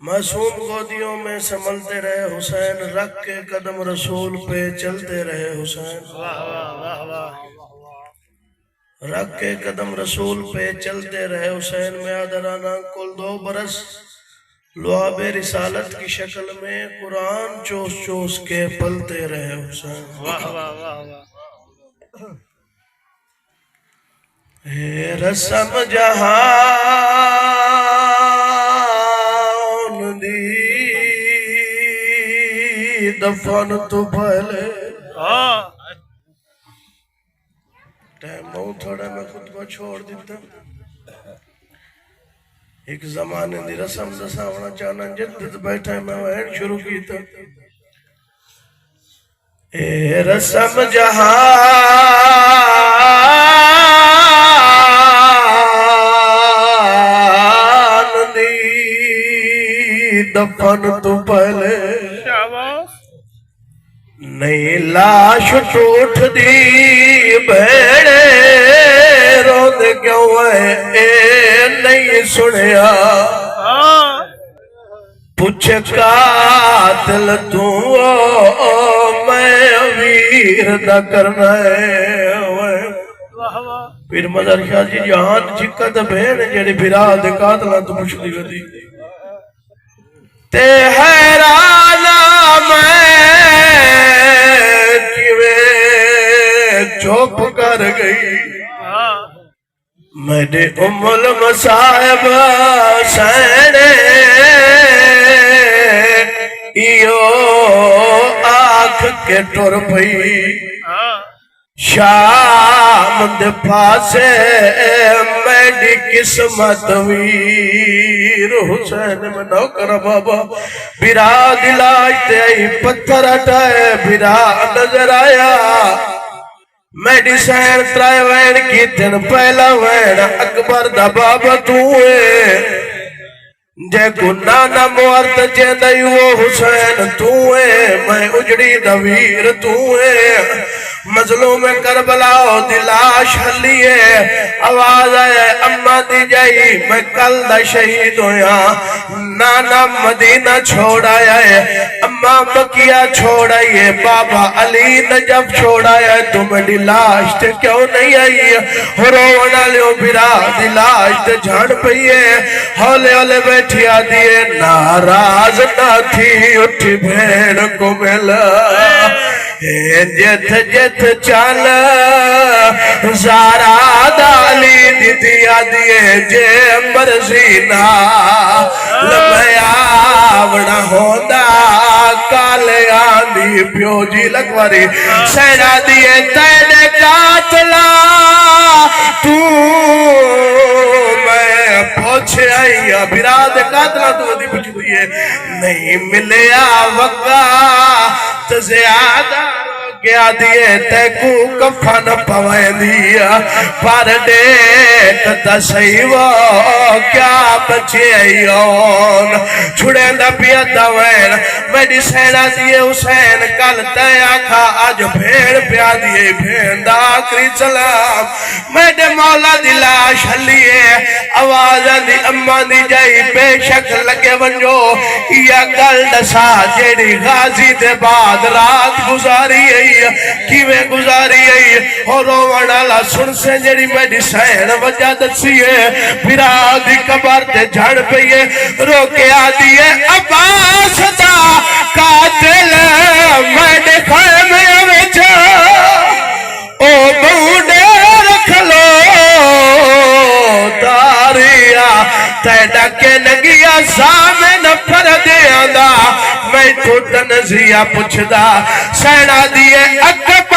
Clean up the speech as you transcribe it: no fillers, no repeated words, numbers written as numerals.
معصوم گودیوں میں سنبھلتے رہے حسین، رکھ کے قدم رسول پہ چلتے رہے حسین، رکھ کے قدم رسول پہ چلتے رہے حسین۔ میں آدرانہ کل 2 برس لعاب رسالت کی شکل میں قرآن چوس چوس کے پلتے رہے حسین۔ اے رسم جہان دی دفن تو پہلے ٹائم بہت تھوڑا، میں خود کو چھوڑ دیتا۔ ایک زمانے دی رسم دساونا چاہنا جدت بیٹھا میں وین شروع کی تھا۔ اے رسم جہان دی دفن تو پہلے نہیں لاش ٹوٹ دی بھیڑے روند کیوں ہے اے نہیں سنیا پوچھ قاتل تو میں ویر دا کرنا ہے۔ پھر مدر شاہ جی جہان چکت بھین جڑی بھراد قاتلہ تو پوچھتی گئی تے حیرانا میں چوپ کر گئی میرے ام المصائب سینے ایو آنکھ کے ٹور پئی شام دے پاسے میری قسمت ویر حسین میں نوکر بابا بیرا دلاج تے آئی پتھر ہٹائے بیرا نظر آیا میڈی سین ترائے وین کی تن پہلا وین اکبر دا بابا توئے جے گنانا موارت جیندائی وہ حسین توئے میں اجڑی دا ویر توئے مظلوم کربلا دلاش حلیے آواز آئے اماں دی جائی میں کل دا شہید ہویا نانا مدینہ چھوڑ آیا ہے اماں مکیہ چھوڑ آئی ہے بابا علی نجف چھوڑ آیا ہے تم دلاش تے کیوں نہیں آئی ہے رونا لیو بیرا دلاش تے جھڑ پئیے ہولے ہولے بیٹھی آدیے ناراض نہ تھی اٹھی بھین کو ملا جت جت چال زارا دالی دیدیا دیئے جے مرزینا لمیا وڑا ہوندہ کالے آندی پیو جی لگواری سینا دیئے تینے قاتلہ تو میں پوچھے آئی براد قاتلہ تو دی پوچھ دیئے نہیں ملیا وقت زیادہ کیا دیئے تے کو کفن پوائیں دیا پر دیکھ تسیوہ کیا بچے آئیون چھوڑے نہ پیا دوین میری سینہ دیئے حسین کل تیا کھا آج بھیڑ پیا دیئے بھیڑ دا آخری سلام میرے مولا دلاش حلیے آواز دی اماں دی جائی بے شک لگے ونجو یا گل دسا جیڑی غازی دے بعد رات گزاری ہے کیویں گزاری ہے اور روانالا سن سے جڑی میری سین وجہ دسی ہے پھرا دی کبر تے جھڑ پئیے رو کے آدھی ہے عباس دا قاتل میرے خیمے وچھا او بوڑے رکھ لو تاریا تیڑا کے نگیا سامن پر دیا دا میں تو تنزیہ پچھ دا سینا دیئے اکب